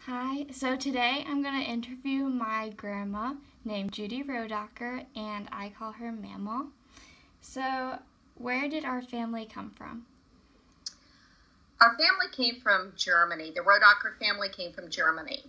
Hi, so today I'm going to interview my grandma named Judy Rodacker, and I call her Mama. So, where did our family come from? Our family came from Germany. The Rodacker family came from Germany.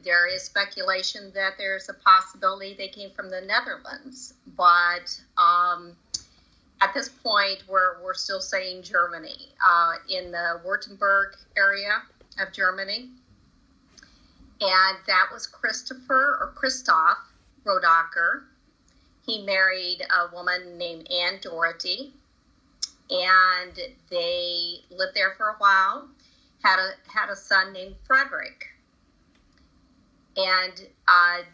There is speculation that there's a possibility they came from the Netherlands, but at this point, we're still saying Germany. In the Württemberg area of Germany. And that was Christoph Rodacker. He married a woman named Anne Doherty, and they lived there for a while, had a son named Frederick, and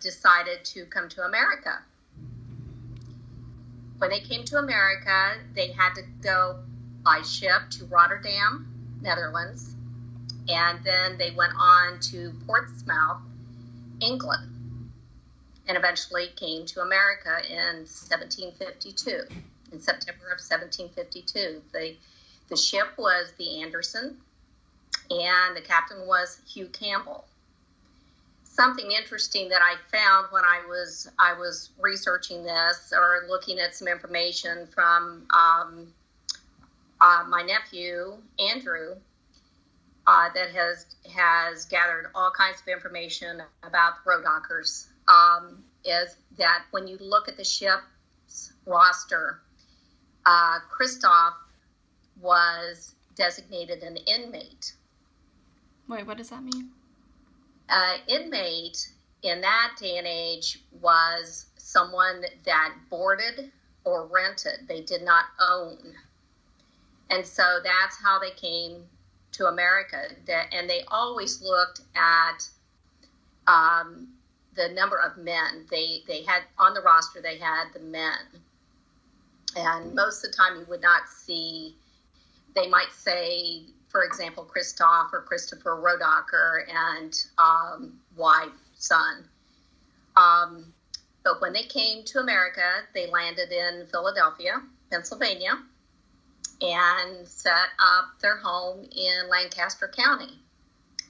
decided to come to America. When they came to America, they had to go by ship to Rotterdam, Netherlands, and then they went on to Portsmouth, England, and eventually came to America in 1752, in September of 1752. The ship was the Anderson, and the captain was Hugh Campbell. Something interesting that I found when I was researching this or looking at some information from my nephew, Andrew, that has gathered all kinds of information about the Rodackers, is that when you look at the ship's roster, Christoph was designated an inmate. Wait, what does that mean? Inmate in that day and age was someone that boarded or rented. They did not own. And so that's how they came to America. And they always looked at the number of men. They had on the roster, they had the men. And most of the time you would not see, they might say, for example, Christoph or Christopher Rodacker and wife, son. But when they came to America, they landed in Philadelphia, Pennsylvania, and set up their home in Lancaster County,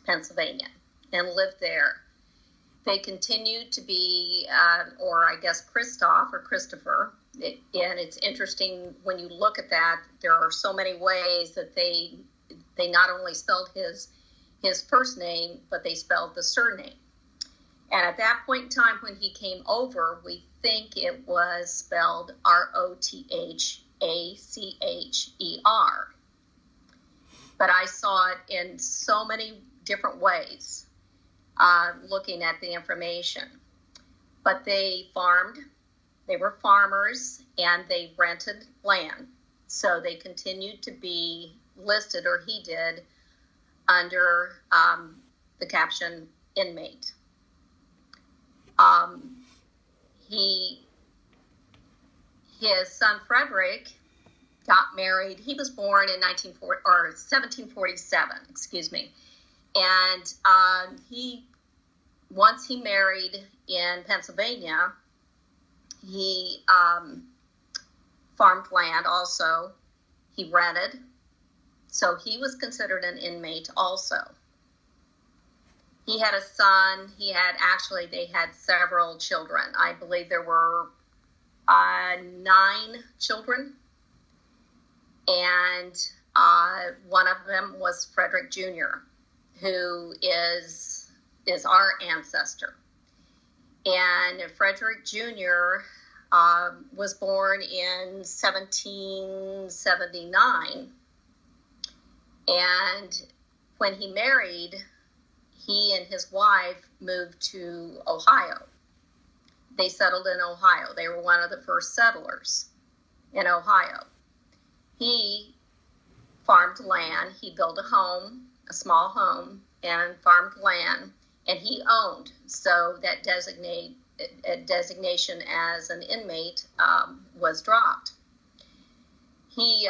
Pennsylvania, and lived there. They continued to be, or I guess Christoph or Christopher, and it's interesting when you look at that, there are so many ways that they not only spelled his first name, but they spelled the surname. And at that point in time when he came over, we think it was spelled Rothacher. But I saw it in so many different ways, looking at the information. But they farmed, they were farmers, and they rented land. So they continued to be listed, or he did, under the caption inmate. His son Frederick got married. He was born in 1747, excuse me. And once he married in Pennsylvania, he farmed land also. He rented. So he was considered an inmate also. He had a son. They had several children. I believe there were 9 children. And one of them was Frederick Jr., who is our ancestor. And Frederick Jr. Was born in 1779. And when he married, he and his wife moved to Ohio. They settled in Ohio. They were one of the first settlers in Ohio. He farmed land. He built a home, a small home, and farmed land, and he owned. So that designation as an inmate was dropped. He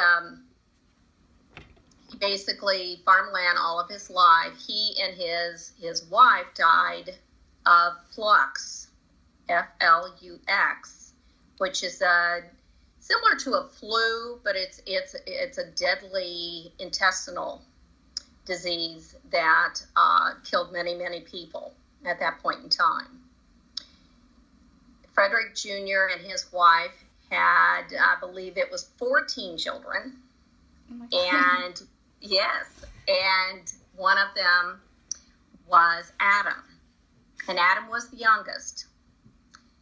basically farmed land all of his life. He and his wife died of flux, Flux, which is similar to a flu, but it's a deadly intestinal disease that killed many, many people at that point in time. Frederick Jr. and his wife had, I believe it was 14 children. Oh my God. And yes, and one of them was Adam. And Adam was the youngest.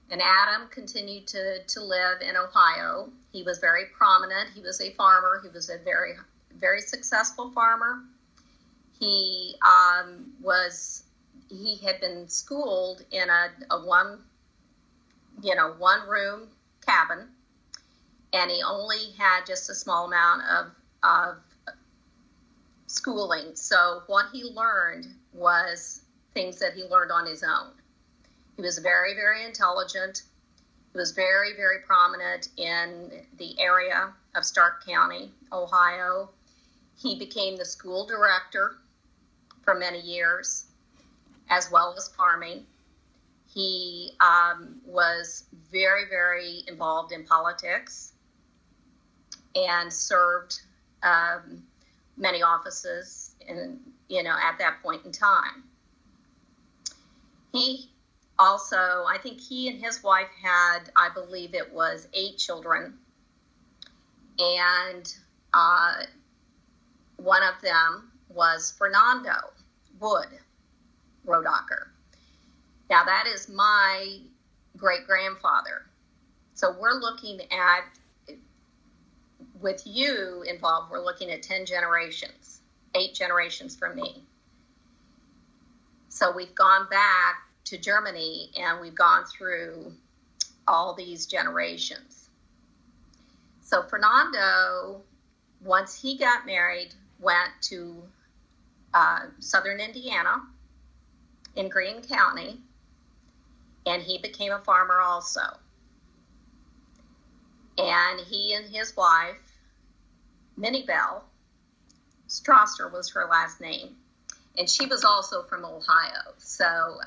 And Adam continued to live in Ohio. He was very prominent. He was a farmer. He was a very, very successful farmer. He had been schooled in a one room cabin, and he only had just a small amount of schooling. So what he learned was things that he learned on his own. He was very, very intelligent. He was very, very prominent in the area of Stark County, Ohio. He became the school director for many years, as well as farming. He was very, very involved in politics and served many offices at that point in time. He also, I think he and his wife had, I believe it was 8 children, and one of them was Fernando Wood Rodacker. Now that is my great-grandfather. So we're looking at, with you involved, we're looking at 10 generations, 8 generations from me. So we've gone back to Germany, and we've gone through all these generations. So Fernando, once he got married, went to southern Indiana in Greene County, and he became a farmer also. And he and his wife, Minnie Bell, Strasser was her last name, and she was also from Ohio. So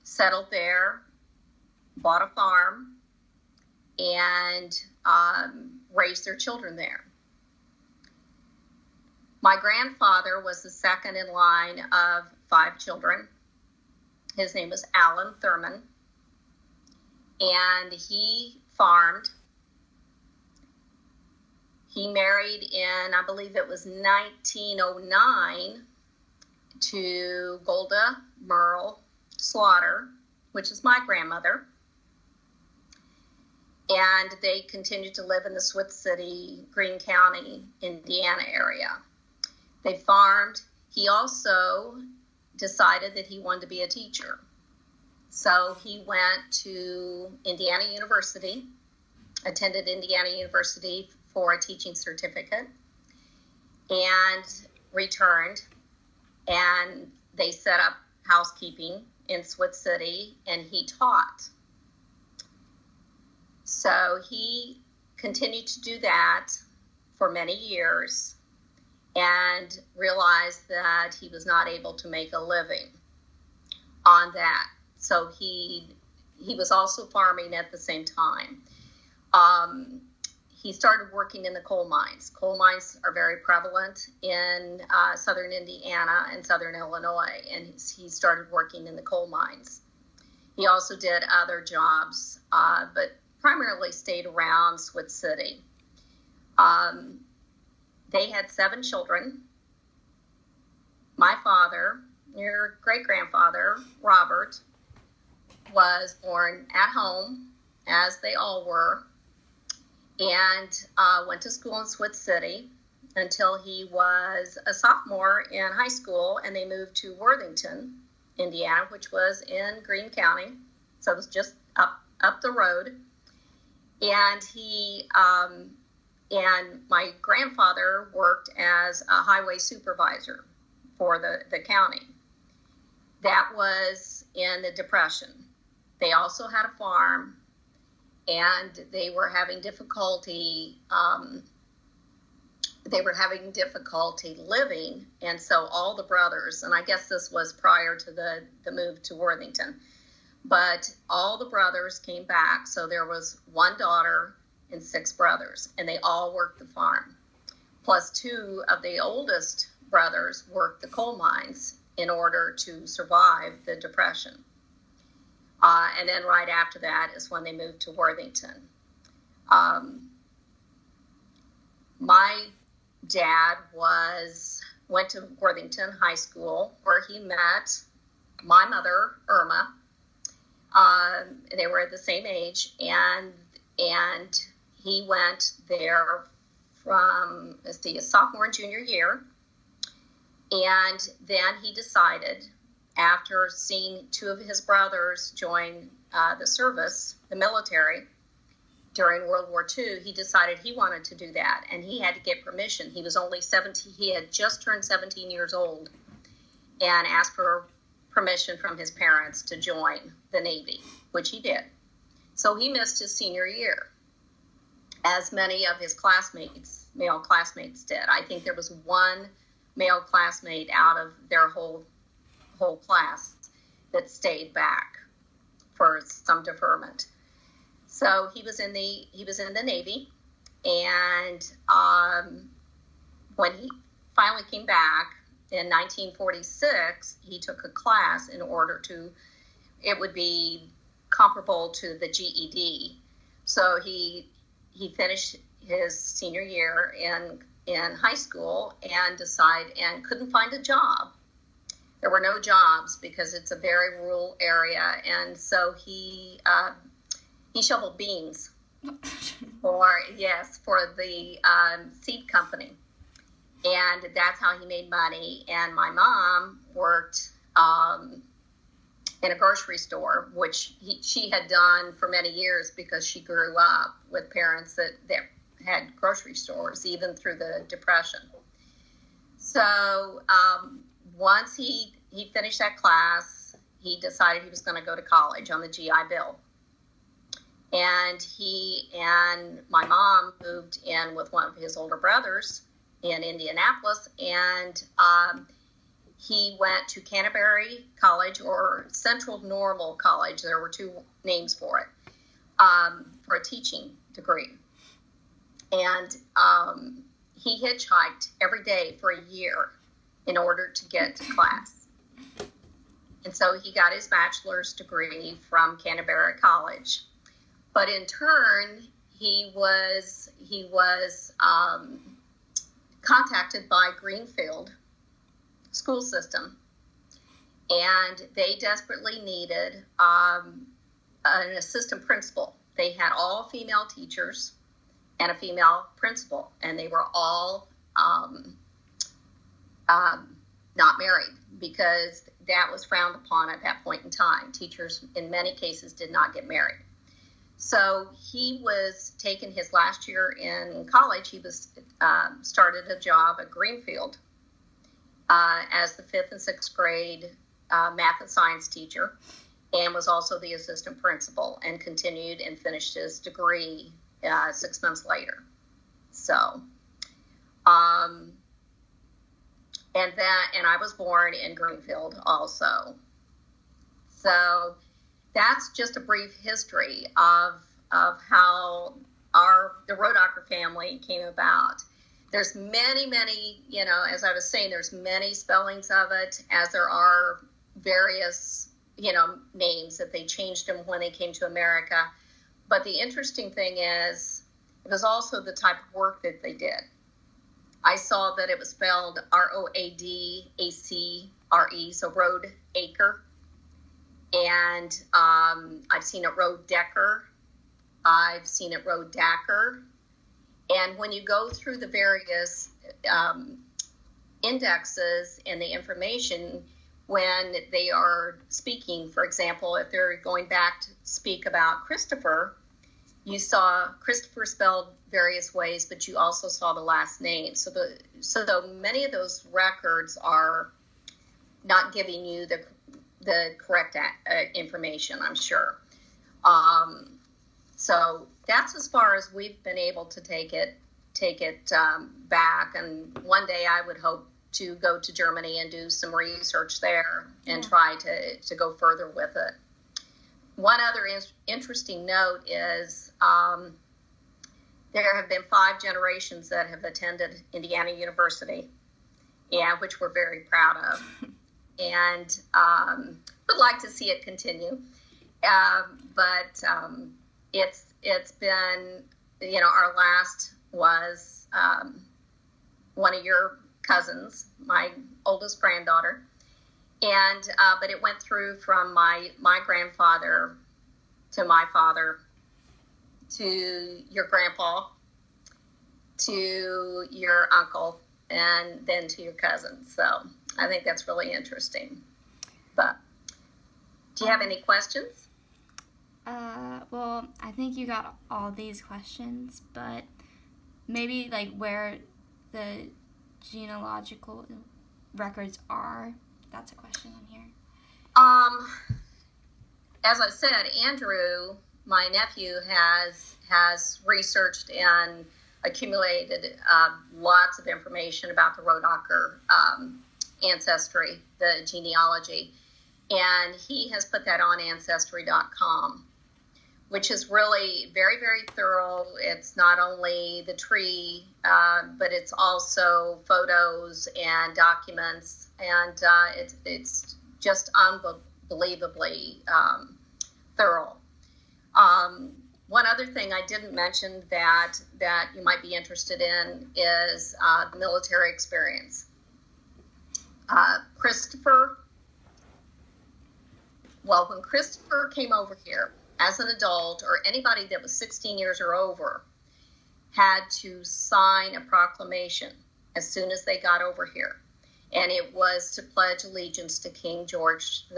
settled there, bought a farm, and raised their children there. My grandfather was the second in line of 5 children. His name was Alan Thurman, and he farmed. He married in, I believe it was 1909, to Golda Merle Slaughter, which is my grandmother. And they continued to live in the Switz City, Greene County, Indiana area. They farmed. He also decided that he wanted to be a teacher. So he went to Indiana University, attended Indiana University for a teaching certificate, and returned, and they set up housekeeping in Switz City, and he taught. So he continued to do that for many years and realized that he was not able to make a living on that. So he was also farming at the same time. He started working in the coal mines. Coal mines are very prevalent in southern Indiana and southern Illinois, and he started working in the coal mines. He also did other jobs, but primarily stayed around Switz City. They had 7 children. My father, your great-grandfather, Robert, was born at home, as they all were, and went to school in Switz City until he was a sophomore in high school, and they moved to Worthington, Indiana, which was in Greene County, so it was just up the road. And and my grandfather worked as a highway supervisor for the county. That was in the Depression. They also had a farm, and they were having difficulty. Living, and so all the brothers, and I guess this was prior to the move to Worthington, but all the brothers came back. So there was 1 daughter and 6 brothers, and they all worked the farm. plus two of the oldest brothers worked the coal mines in order to survive the Depression. And then right after that is when they moved to Worthington. My dad went to Worthington High School, where he met my mother, Irma. They were the same age, and he went there from, a sophomore and junior year. And then he decided, after seeing two of his brothers join the service, the military, during World War II, he decided he wanted to do that, and he had to get permission. He was only 17. He had just turned 17 years old and asked for permission from his parents to join the Navy, which he did. So he missed his senior year, as many of his male classmates did. I think there was one male classmate out of their whole class that stayed back for some deferment. So he was in the Navy, and when he finally came back in 1946, he took a class in order to, it would be comparable to the GED. So he finished his senior year in high school and couldn't find a job. There were no jobs because it's a very rural area, and so he shoveled beans for the seed company, and that's how he made money. And my mom worked in a grocery store, which she had done for many years because she grew up with parents that had grocery stores even through the Depression. So once he finished that class, he decided he was going to go to college on the GI Bill. And he and my mom moved in with one of his older brothers in Indianapolis, and he went to Canterbury College, or Central Normal College. There were two names for it, for a teaching degree. And he hitchhiked every day for a year in order to get to class. And so he got his bachelor's degree from Canterbury College. But in turn, he was contacted by Greenfield school system, and they desperately needed an assistant principal. They had all female teachers and a female principal, and they were all not married, because that was frowned upon at that point in time. Teachers, in many cases, did not get married. So he was taking his last year in college. He was started a job at Greenfield as the 5th and 6th grade math and science teacher, and was also the assistant principal, and continued and finished his degree 6 months later. So, and I was born in Greenfield also. So that's just a brief history of how the Rodacker family came about. There's many, as I was saying, there's many spellings of it, as there are various, names that they changed them when they came to America. But the interesting thing is, it was also the type of work that they did. I saw that it was spelled Roadacre, so road acre. And I've seen it road decker. I've seen it road dacker. And when you go through the various indexes and the information, when they are speaking, for example, if they're going back to speak about Christopher, you saw Christopher spelled various ways, but you also saw the last name. So many of those records are not giving you the correct information, I'm sure. So that's as far as we've been able to take it back. And one day I would hope to go to Germany and do some research there and try to go further with it. One other interesting note is there have been 5 generations that have attended Indiana University, and which we're very proud of, and would like to see it continue. But it's been, our last was one of your cousins, my oldest granddaughter, and but it went through from my grandfather to my father to your grandpa to your uncle and then to your cousin. So I think that's really interesting. But do you have any questions? Well, I think you got all these questions, but maybe like where the genealogical records are. That's a question on here. As I said, Andrew, my nephew, has researched and accumulated lots of information about the Rodacher ancestry, the genealogy, and he has put that on Ancestry.com, which is really very, very thorough. It's not only the tree, but it's also photos and documents, and it's just unbelievably thorough. One other thing I didn't mention that you might be interested in is the military experience. Christopher, well, when Christopher came over here as an adult, or anybody that was 16 years or over, had to sign a proclamation as soon as they got over here. And it was to pledge allegiance to King George II,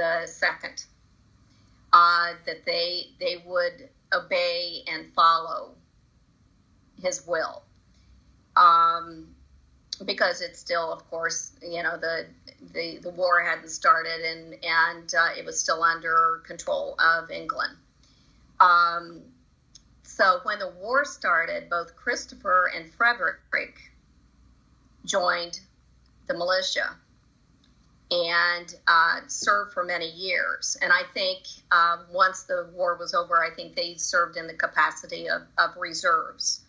that they would obey and follow his will. Because it's still, of course, the war hadn't started, and it was still under control of England. So when the war started, both Christopher and Frederick joined the militia and served for many years. And I think once the war was over, I think they served in the capacity of reserves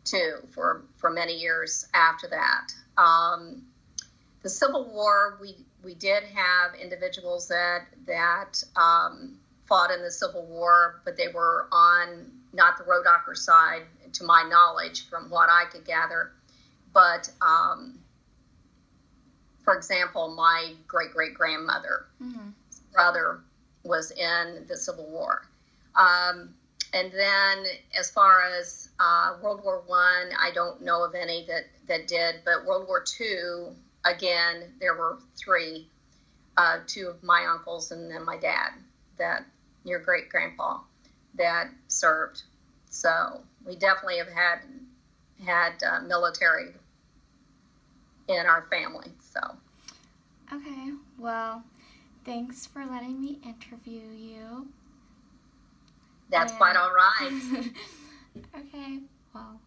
too for many years after that. The Civil War, we did have individuals that fought in the Civil War, but they were on not the Rodacher side, to my knowledge, from what I could gather. But for example, my great-great-grandmother's brother was in the Civil War. And then as far as World War I don't know of any that did, but World War II, again, there were 3, 2 of my uncles and then my dad, that your great-grandpa, that served. So we definitely have had military in our family. So. Okay, well, thanks for letting me interview you. That's quite all right. Okay, well.